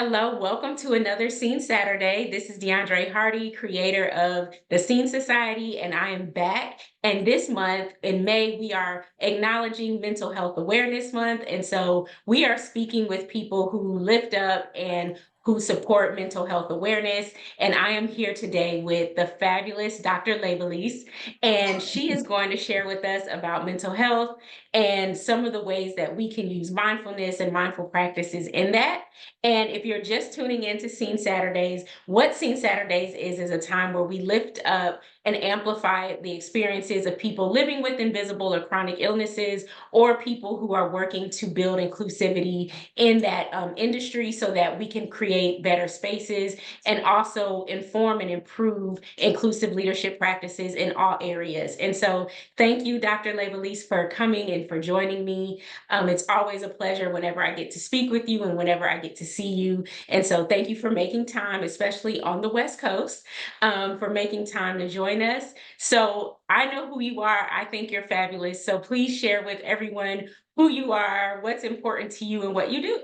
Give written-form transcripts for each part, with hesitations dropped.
Hello, welcome to another Scene Saturday. This is DeAndre Hardy, creator of the Scene Society, and I am back. And this month in May, we are acknowledging Mental Health Awareness Month. And so we are speaking with people who lift up and who support mental health awareness. And I am here today with the fabulous Dr. Laybelis, and she is going to share with us about mental health and some of the ways that we can use mindfulness and mindful practices in that. And if you're just tuning in to Scene Saturdays, what Scene Saturdays is a time where we lift up and amplify the experiences of people living with invisible or chronic illnesses, or people who are working to build inclusivity in that industry so that we can create better spaces and also inform and improve inclusive leadership practices in all areas. And so thank you, Dr. Laybelis, for coming and for joining me. It's always a pleasure whenever I get to speak with you and whenever I get to see you. And so thank you for making time, especially on the West Coast, for making time to join us. So I know who you are. I think you're fabulous. So please share with everyone who you are, what's important to you, and what you do.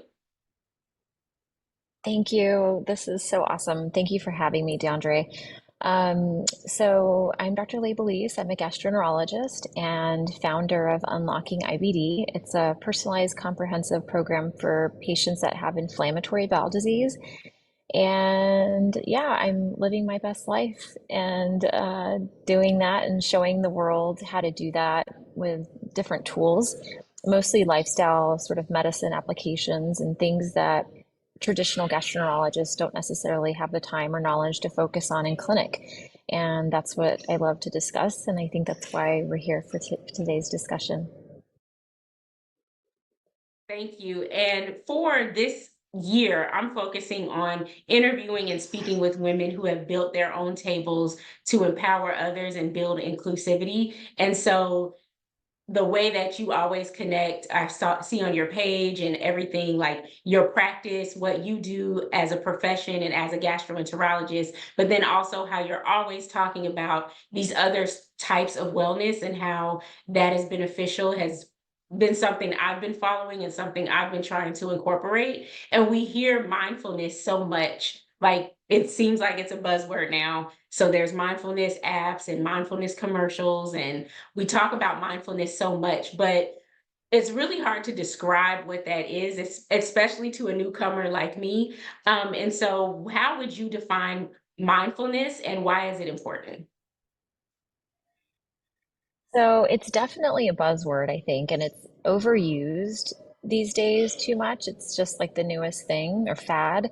Thank you. This is so awesome. Thank you for having me, DeAndre. So I'm Dr. Leybelis. I'm a gastroenterologist and founder of Unlocking IBD. It's a personalized comprehensive program for patients that have inflammatory bowel disease. And yeah, I'm living my best life and doing that and showing the world how to do that with different tools, mostly lifestyle sort of medicine applications and things that traditional gastroenterologists don't necessarily have the time or knowledge to focus on in clinic. And that's what I love to discuss. And I think that's why we're here for today's discussion. Thank you. And for this year, I'm focusing on interviewing and speaking with women who have built their own tables to empower others and build inclusivity. And so the way that you always connect, see on your page and everything, like your practice, what you do as a profession and as a gastroenterologist, but then also how you're always talking about these other types of wellness and how that is beneficial, has been something I've been following and something I've been trying to incorporate. And we hear mindfulness so much, like it seems like it's a buzzword now. So there's mindfulness apps and mindfulness commercials, and we talk about mindfulness so much, but it's really hard to describe what that is, especially to a newcomer like me. And so, how would you define mindfulness, and why is it important? So it's definitely a buzzword, I think, and it's overused these days too much. It's just like the newest thing or fad.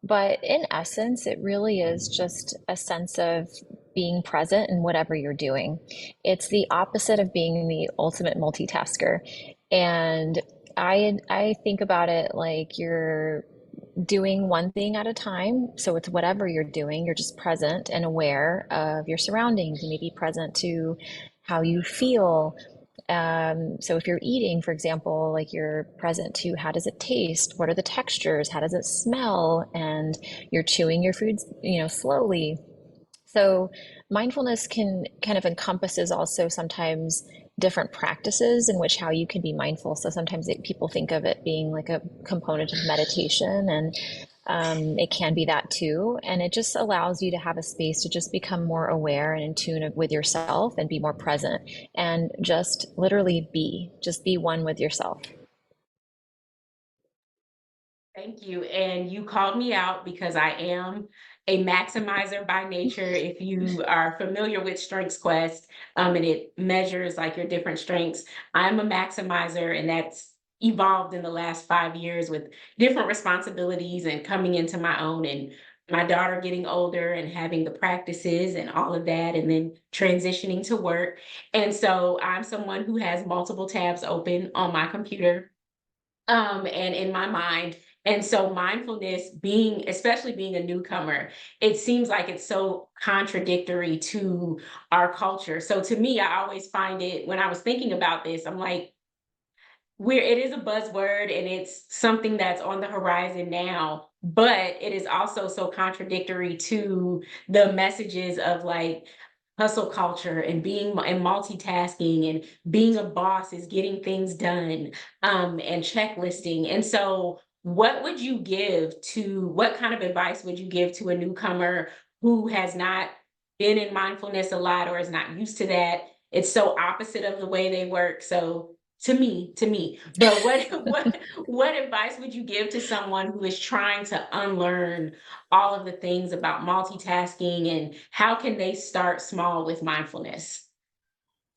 But in essence, it really is just a sense of being present in whatever you're doing. It's the opposite of being the ultimate multitasker. And I think about it like you're doing one thing at a time. So it's whatever you're doing, you're just present and aware of your surroundings and maybe present to how you feel. So if you're eating, for example, like you're present to how does it taste? What are the textures? How does it smell? And you're chewing your foods, slowly. So mindfulness can kind of encompasses also sometimes different practices in which how you can be mindful. So sometimes people think of it being like a component of meditation, and it can be that too. And it just allows you to have a space to just become more aware and in tune with yourself and be more present and just literally just be one with yourself. Thank you. And you called me out because I am a maximizer by nature. If you are familiar with Strengths Quest, and it measures like your different strengths, I'm a maximizer, and that's evolved in the last 5 years with different responsibilities and coming into my own, and my daughter getting older and having the practices and all of that, and then transitioning to work. And so I'm someone who has multiple tabs open on my computer, and in my mind. And so mindfulness, being, especially being a newcomer, it seems like it's so contradictory to our culture. So to me, I always find it, when I was thinking about this, I'm like, it is a buzzword and it's something that's on the horizon now, but it is also so contradictory to the messages of like hustle culture and being and multitasking and being a boss is getting things done, and checklisting. And so what kind of advice would you give to a newcomer who has not been in mindfulness a lot or is not used to that? It's so opposite of the way they work. So to me, but what advice would you give to someone who is trying to unlearn all of the things about multitasking, and how can they start small with mindfulness?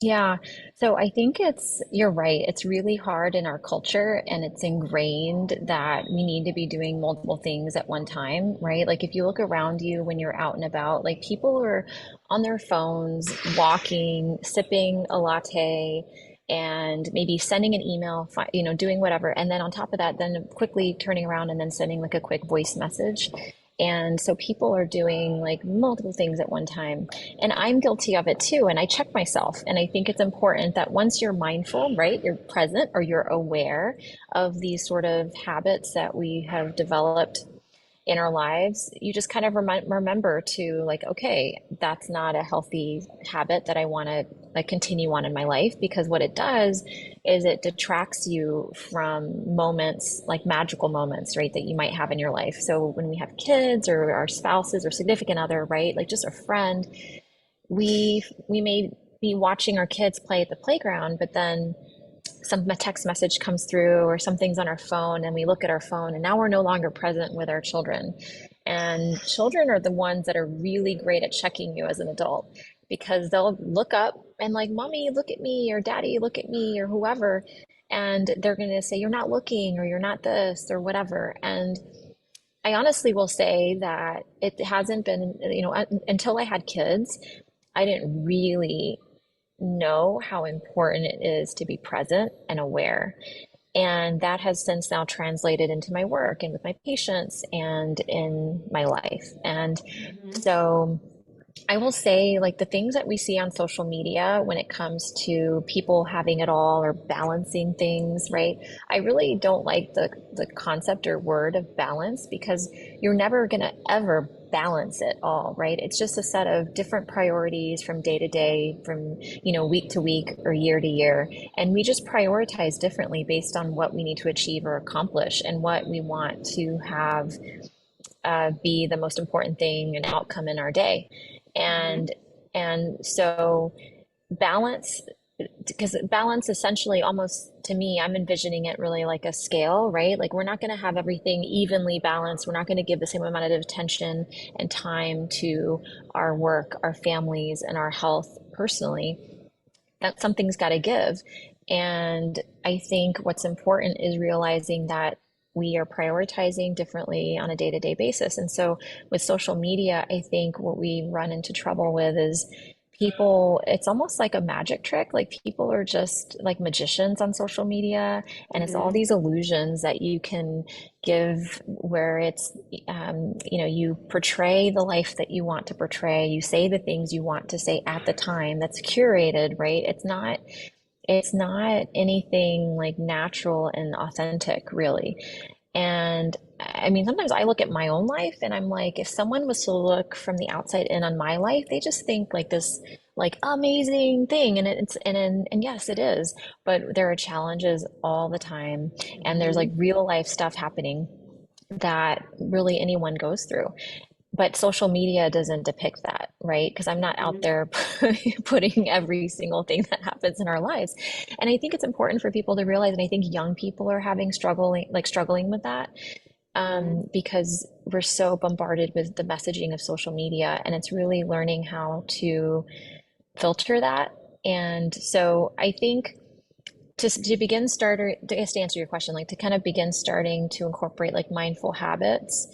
Yeah, so I think you're right. It's really hard in our culture and it's ingrained that we need to be doing multiple things at one time, right? Like if you look around you when you're out and about, like people are on their phones, walking, sipping a latte, and maybe sending an email, doing whatever. And then on top of that, then quickly turning around and then sending like a quick voice message. And so people are doing like multiple things at one time. And I'm guilty of it too. And I check myself. And I think it's important that once you're mindful, right, you're present or you're aware of these sort of habits that we have developed in our lives, you just kind of remember to like, okay, that's not a healthy habit that I want to like continue on in my life, because what it does is it detracts you from moments like magical moments, right, that you might have in your life. So when we have kids or our spouses or significant other, right, like just a friend, we may be watching our kids play at the playground, but then some a text message comes through or something's on our phone and we look at our phone and now we're no longer present with our children. And children are the ones that are really great at checking you as an adult, because they'll look up and like, mommy, look at me, or daddy, look at me, or whoever. And they're going to say, you're not looking, or you're not this, or whatever. And I honestly will say that it hasn't been, until I had kids, I didn't really know how important it is to be present and aware. And that has since now translated into my work and with my patients and in my life. And Mhm. so I will say, like the things that we see on social media when it comes to people having it all or balancing things, right? I really don't like the concept or word of balance, because you're never going to ever balance it all, right? It's just a set of different priorities from day to day, from, week to week or year to year. And we just prioritize differently based on what we need to achieve or accomplish and what we want to have be the most important thing and outcome in our day. Mhm. And so balance, because balance essentially, almost to me, I'm envisioning it really like a scale, right? Like we're not going to have everything evenly balanced. We're not going to give the same amount of attention and time to our work, our families, and our health personally. That something's got to give. And I think what's important is realizing that we are prioritizing differently on a day-to-day basis. And so with social media, I think what we run into trouble with is people, it's almost like a magic trick. Like people are just like magicians on social media, and it's all Mhm. these illusions that you can give where it's, you portray the life that you want to portray, you say the things you want to say at the time, that's curated, right? It's not anything like natural and authentic, really. And I mean, sometimes I look at my own life and I'm like, if someone was to look from the outside in on my life, they just think like this like amazing thing. And yes, it is, but there are challenges all the time. And there's like Mhm. real life stuff happening that really anyone goes through. But social media doesn't depict that, right? Because I'm not out Mhm. there putting every single thing that happens in our lives. And I think it's important for people to realize, and I think young people are struggling with that, Mhm. because we're so bombarded with the messaging of social media, and it's really learning how to filter that. And so I think to begin starter, I guess to answer your question, like to kind of begin starting to incorporate like mindful habits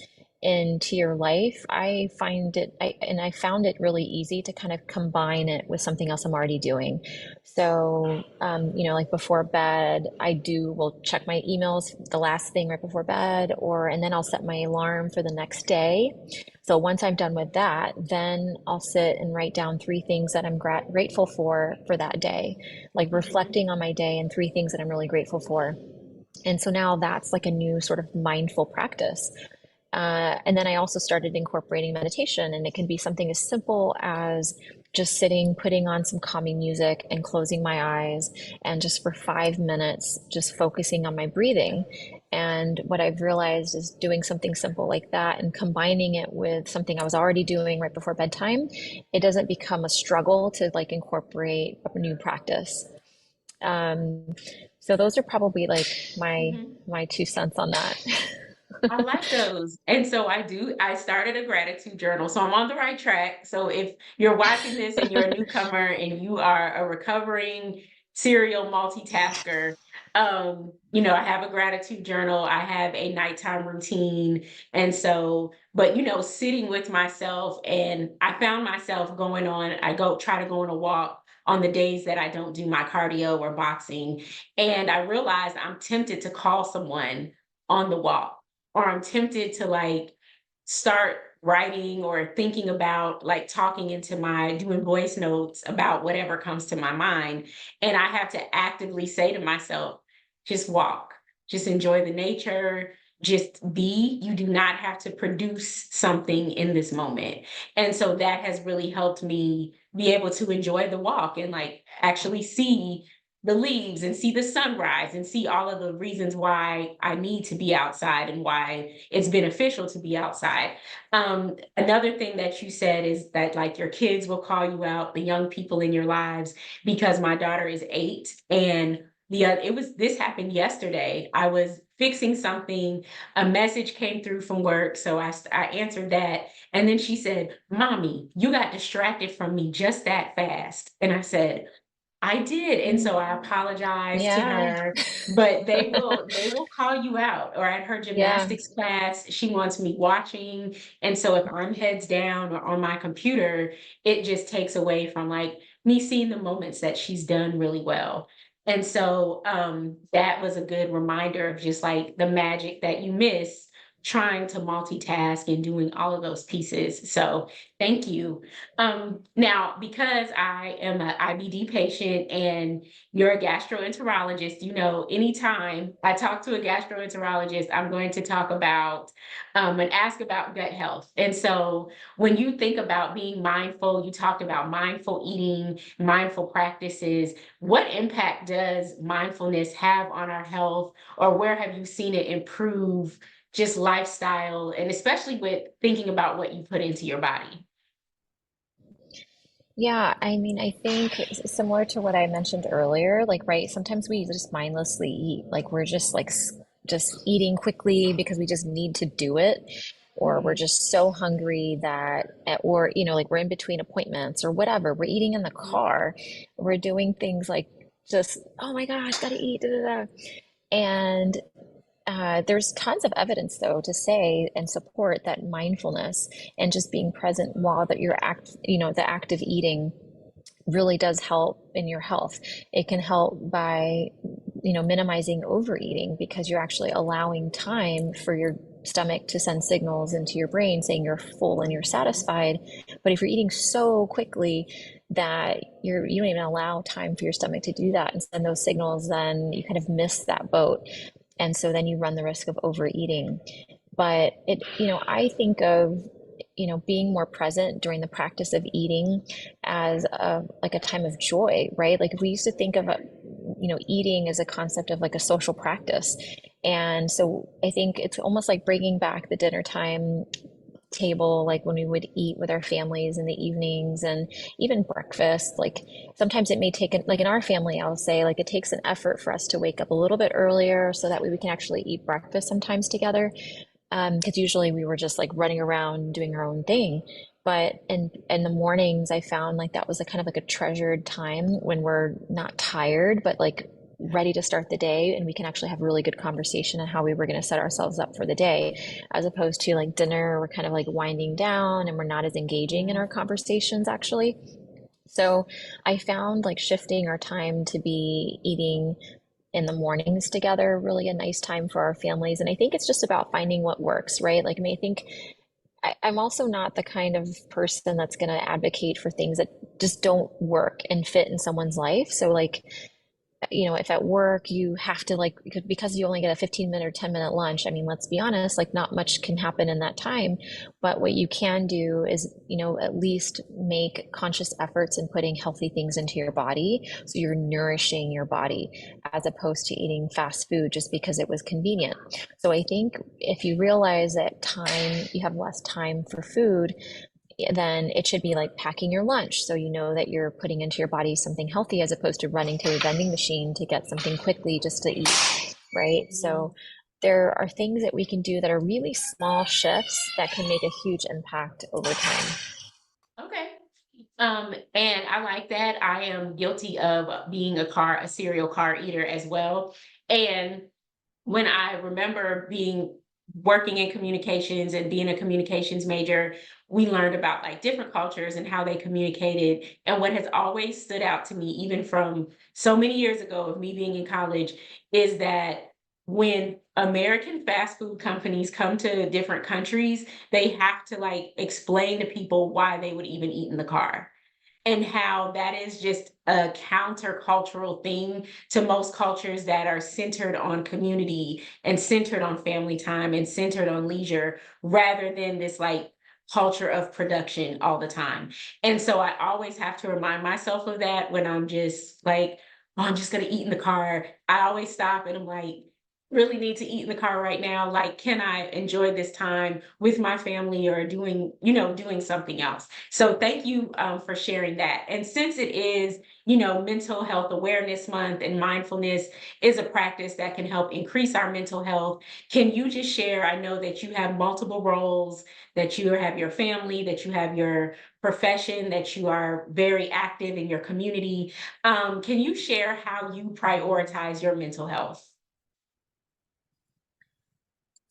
into your life, I found it really easy to kind of combine it with something else I'm already doing. So, like before bed, will check my emails the last thing right before bed, and then I'll set my alarm for the next day. So once I'm done with that, then I'll sit and write down three things that I'm grateful for that day, like Mhm. reflecting on my day and three things that I'm really grateful for. And so now that's like a new sort of mindful practice. And then I also started incorporating meditation, and it can be something as simple as just sitting, putting on some calming music and closing my eyes, and just for 5 minutes, just focusing on my breathing. And what I've realized is doing something simple like that and combining it with something I was already doing right before bedtime, it doesn't become a struggle to like incorporate a new practice. Um, so those are probably like Mhm. my 2 cents on that. I like those. And so I started a gratitude journal. So I'm on the right track. So if you're watching this and you're a newcomer and you are a recovering serial multitasker, I have a gratitude journal, I have a nighttime routine. And so, but sitting with myself, and I found myself I go try to go on a walk on the days that I don't do my cardio or boxing. And I realized I'm tempted to call someone on the walk, or I'm tempted to like start writing or thinking about like talking into my doing voice notes about whatever comes to my mind. And I have to actively say to myself, just walk, just enjoy the nature, just be. You do not have to produce something in this moment. And so that has really helped me be able to enjoy the walk and like actually see the leaves and see the sunrise and see all of the reasons why I need to be outside and why it's beneficial to be outside. Another thing that you said is that like your kids will call you out, the young people in your lives, because my daughter is 8, and this happened yesterday. I was fixing something, a message came through from work, so I answered that, and then she said, "Mommy, you got distracted from me just that fast," and I said, I did, and so I apologized to Yeah. her, but they will call you out. Or at her Yeah. gymnastics class, she wants me watching, and so if I'm heads down or on my computer, it just takes away from like me seeing the moments that she's done really well. And so that was a good reminder of just like the magic that you miss trying to multitask and doing all of those pieces. So thank you. Now, because I am an IBD patient and you're a gastroenterologist, anytime I talk to a gastroenterologist, I'm going to talk about and ask about gut health. And so when you think about being mindful, you talked about mindful eating, mindful practices. What impact does mindfulness have on our health, or where have you seen it improve just lifestyle, and especially with thinking about what you put into your body? Yeah, I mean, I think similar to what I mentioned earlier, like, right, sometimes we just mindlessly eat. Like, we're just like just eating quickly because we just need to do it, or we're Mhm. just so hungry that, or, like we're in between appointments or whatever. We're eating in the car. We're doing things like just, oh my gosh, gotta eat, da, da, da. And there's tons of evidence, though, to say and support that mindfulness and just being present while that you're the act of eating really does help in your health. It can help by, minimizing overeating because you're actually allowing time for your stomach to send signals into your brain saying you're full and you're satisfied. But if you're eating so quickly that you don't even allow time for your stomach to do that and send those signals, then you kind of miss that boat. And so then you run the risk of overeating. But I think of, being more present during the practice of eating as like a time of joy, right? Like if we used to think of, eating as a concept of like a social practice. And so I think it's almost like bringing back the dinner time table, like when we would eat with our families in the evenings, and even breakfast. Like sometimes it may take like in our family, I'll say, like it takes an effort for us to wake up a little bit earlier so that way we can actually eat breakfast sometimes together, because usually we were just like running around doing our own thing. But in the mornings, I found like that was a kind of like a treasured time when we're not tired but like ready to start the day, and we can actually have really good conversation on how we were going to set ourselves up for the day, as opposed to like dinner, we're kind of like winding down and we're not as engaging in Yeah. our conversations actually. So I found like shifting our time to be eating in the mornings together really a nice time for our families. And I think it's just about finding what works, right? Like, I mean, I think I'm also not the kind of person that's going to advocate for things that just don't work and fit in someone's life. So, like, if at work you have to like, because you only get a 15-minute or 10-minute lunch, I mean, let's be honest, like not much can happen in that time. But what you can do is, at least make conscious efforts in putting healthy things into your body. So you're nourishing your body as opposed to eating fast food just because it was convenient. So I think if you realize that you have less time for food, then it should be like packing your lunch so you know that you're putting into your body something healthy as opposed to running to a vending machine to get something quickly just to eat, right? Mhm. So there are things that we can do that are really small shifts that can make a huge impact over time. Okay. And I like that. I am guilty of being a serial car eater as well. And when I remember working in communications and being a communications major, we learned about like different cultures and how they communicated. And what has always stood out to me, even from so many years ago of me being in college, is that when American fast food companies come to different countries, they have to like explain to people why they would even eat in the car, and how that is just a countercultural thing to most cultures that are centered on community and centered on family time and centered on leisure, rather than this like culture of production all the time. And so I always have to remind myself of that when I'm just like, oh, I'm just going to eat in the car. I always stop and I'm like, really need to eat in the car right now. Like, can I enjoy this time with my family or doing something else? So thank you for sharing that. And since it is, Mental Health Awareness Month, and mindfulness is a practice that can help increase our mental health, can you just share? I know that you have multiple roles, that you have your family, that you have your profession, that you are very active in your community. Can you share how you prioritize your mental health?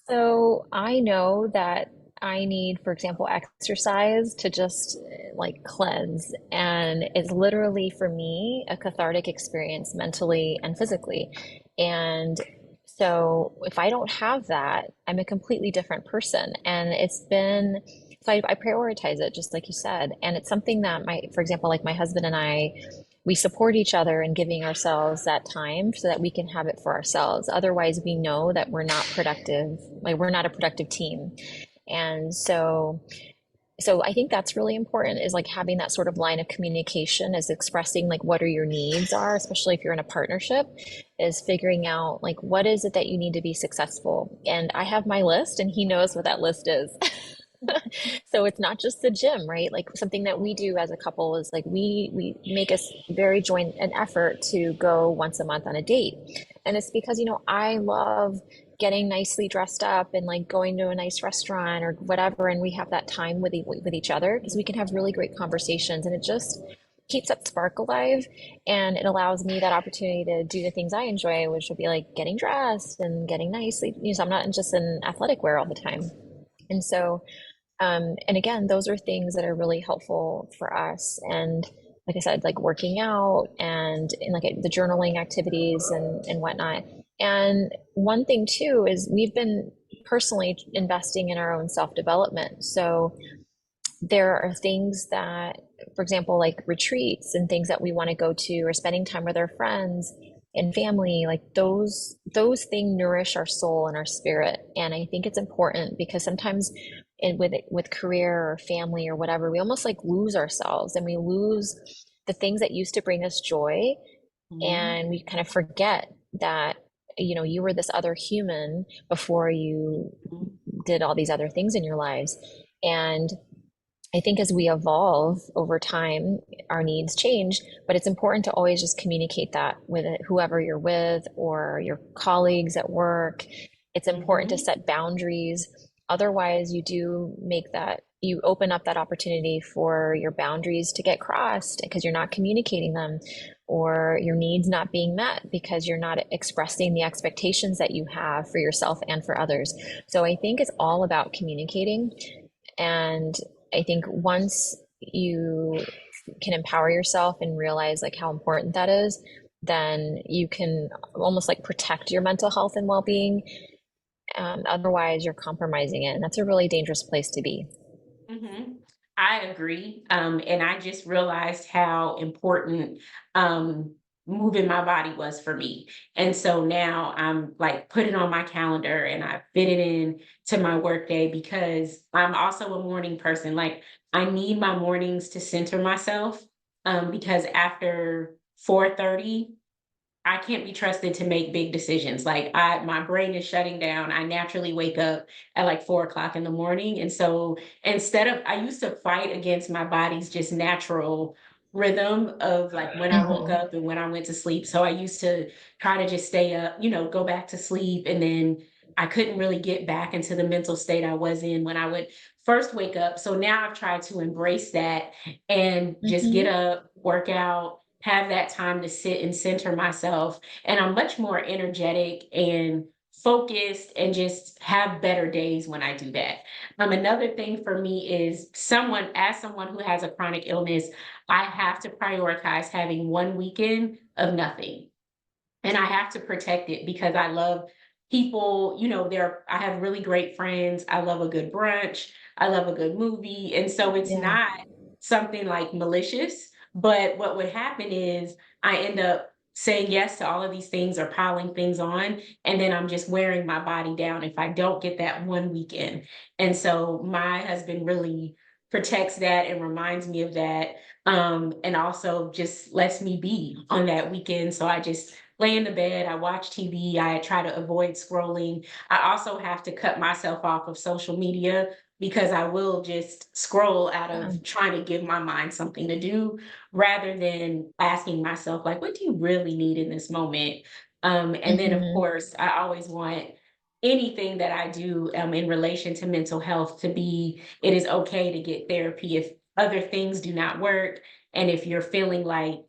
So I know that I need, for example, exercise to just like cleanse. And it's literally for me a cathartic experience mentally and physically. And so if I don't have that, I'm a completely different person. And I prioritize it, just like you said. And it's something that for example, like my husband and I, we support each other in giving ourselves that time so that we can have it for ourselves. Otherwise, we know that we're not productive, like we're not a productive team. And so I think that's really important, is like having that sort of line of communication, is expressing like what are your needs are, especially if you're in a partnership, is figuring out like what is it that you need to be successful. And I have my list and he knows what that list is. So it's not just the gym, right? Like something that we do as a couple is like we make a very joint an effort to go once a month on a date. And it's because, I love getting nicely dressed up and like going to a nice restaurant or whatever, and we have that time with each other because we can have really great conversations, and it just keeps that spark alive, and it allows me that opportunity to do the things I enjoy, which would be like getting dressed and getting nicely, so I'm not just in athletic wear all the time. And so and again, those are things that are really helpful for us. And like I said, like working out and like the journaling activities and whatnot. And one thing too is we've been personally investing in our own self-development. So there are things that, for example, like retreats and things that we want to go to, or spending time with our friends and family, like those things nourish our soul and our spirit. And I think it's important because sometimes with career or family or whatever, we almost like lose ourselves and we lose the things that used to bring us joy, Mhm. and we kind of forget that you were this other human before you did all these other things in your lives. And I think as we evolve over time, our needs change, but it's important to always just communicate that with whoever you're with or your colleagues at work. It's important to Mhm. set boundaries. Otherwise, you open up that opportunity for your boundaries to get crossed because you're not communicating them, or your needs not being met because you're not expressing the expectations that you have for yourself and for others. So I think it's all about communicating. And I think once you can empower yourself and realize like how important that is, then you can almost like protect your mental health and well-being. Otherwise, you're compromising it, and that's a really dangerous place to be. Mhm. I agree. And I just realized how important, um, moving my body was for me. And so now I'm like put it on my calendar and I fit it in to my workday because I'm also a morning person. Like I need my mornings to center myself because after 4:30 I can't be trusted to make big decisions. Like my brain is shutting down. I naturally wake up at like 4 o'clock in the morning. And so instead of, I used to fight against my body's just natural rhythm of like when I woke Hmm. up and when I went to sleep. So I used to try to just stay up, go back to sleep. And then I couldn't really get back into the mental state I was in when I would first wake up. So now I've tried to embrace that and just get Hmm. up, work out, have that time to sit and center myself. And I'm much more energetic and focused and just have better days when I do that. Another thing for me is as someone who has a chronic illness, I have to prioritize having one weekend of nothing. And I have to protect it because I love people, I have really great friends. I love a good brunch. I love a good movie. And so it's Yeah. not something like malicious, but what would happen is I end up saying yes to all of these things or piling things on, and then I'm just wearing my body down if I don't get that one weekend. And so my husband really protects that and reminds me of that. And also just lets me be on that weekend. So I just lay in the bed, I watch TV, I try to avoid scrolling. I also have to cut myself off of social media because I will just scroll out Yeah. of trying to give my mind something to do rather than asking myself, like, what do you really need in this moment? And then, of Hmm. course, I always want anything that I do in relation to mental health to be, it is okay to get therapy if other things do not work. And if you're feeling like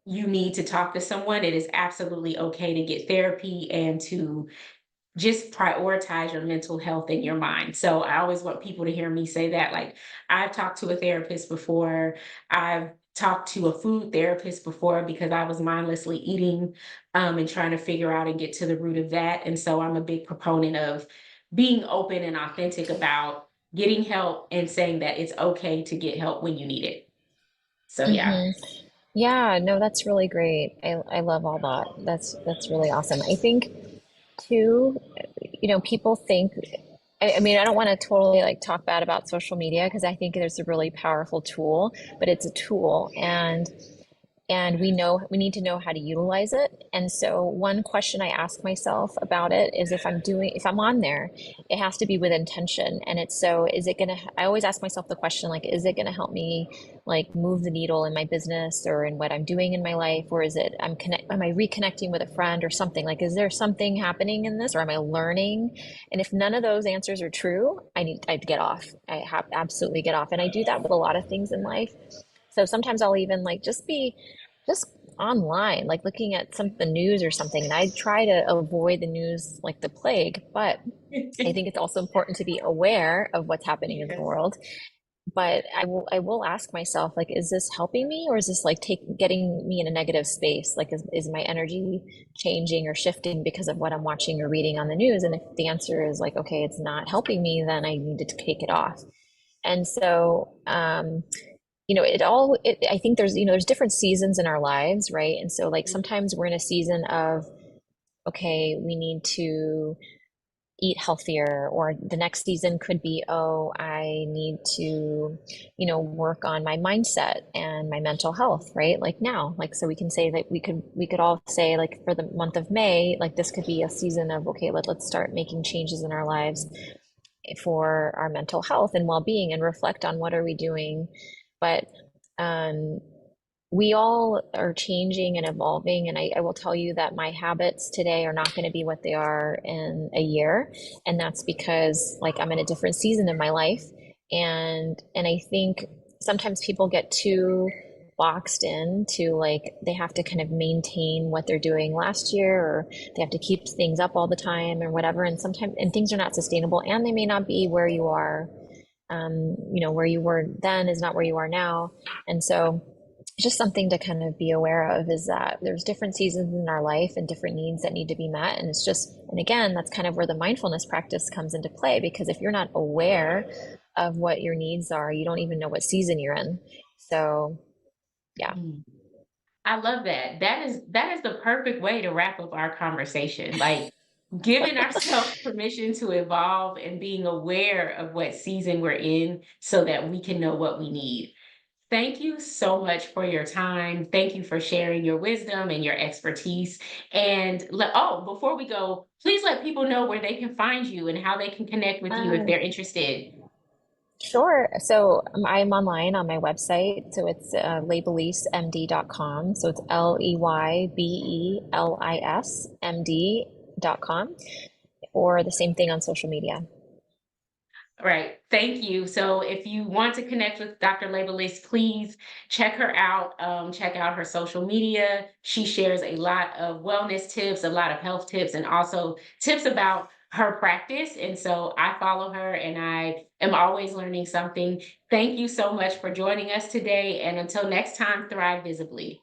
you need to talk to someone, it is absolutely okay to get therapy and to just prioritize your mental health and your mind. So I always want people to hear me say that. Like, I've talked to a therapist before, I've talked to a food therapist before because I was mindlessly eating and trying to figure out and get to the root of that. And so I'm a big proponent of being open and authentic about getting help and saying that it's okay to get help when you need it. So yeah. Hmm. Yeah, no, that's really great. I love all that. That's really awesome. I think too, people think, I mean, I don't want to totally like talk bad about social media because I think it's a really powerful tool, but it's a tool and we need to know how to utilize it. And so one question I ask myself about it is if I'm on there, it has to be with intention. And it's so is it gonna I always ask myself the question, like, is it gonna help me like move the needle in my business or in what I'm doing in my life? Or is it am I reconnecting with a friend or something? Like, is there something happening in this, or am I learning? And if none of those answers are true, I'd get off. I have absolutely get off. And I do that with a lot of things in life. So sometimes I'll even like just online, like looking at the news or something. And I try to avoid the news like the plague, but I think it's also important to be aware of what's happening in the Yes. world. But I will ask myself, like, is this helping me, or is this like getting me in a negative space? Like, is my energy changing or shifting because of what I'm watching or reading on the news? And if the answer is like, okay, it's not helping me, then I need to take it off. And so, I think there's different seasons in our lives, right? And so like sometimes we're in a season of, okay, we need to eat healthier, or the next season could be, oh, I need to, work on my mindset and my mental health, right? Like now, like, so we can say that we could all say, like, for the month of May, like this could be a season of, okay, let's start making changes in our lives for our mental health and well-being, and reflect on what are we doing. But um, we all are changing and evolving, and I will tell you that my habits today are not going to be what they are in a year, and that's because like I'm in a different season of my life. And I think sometimes people get too boxed in to, like, they have to kind of maintain what they're doing last year, or they have to keep things up all the time or whatever, and sometimes and things are not sustainable, and they may not be where you are. Where you were then is not where you are now. And so it's just something to kind of be aware of, is that there's different seasons in our life and different needs that need to be met. And it's just, and again, that's kind of where the mindfulness practice comes into play, because if you're not aware of what your needs are, you don't even know what season you're in. So yeah. Mm. I love that. That is the perfect way to wrap up our conversation. Like giving ourselves permission to evolve and being aware of what season we're in so that we can know what we need. Thank you so much for your time. Thank you for sharing your wisdom and your expertise. And before we go, please let people know where they can find you and how they can connect with you if Um, they're interested. Sure. So I'm online on my website. So it's labelismd.com. So it's LEYBELISMD.com, or the same thing on social media. All right, thank you. So if you want to connect with Dr. Laybelis, please check her out. Check out her social media. She shares a lot of wellness tips, a lot of health tips, and also tips about her practice. And so I follow her and I am always learning something. Thank you so much for joining us today. And until next time, thrive visibly.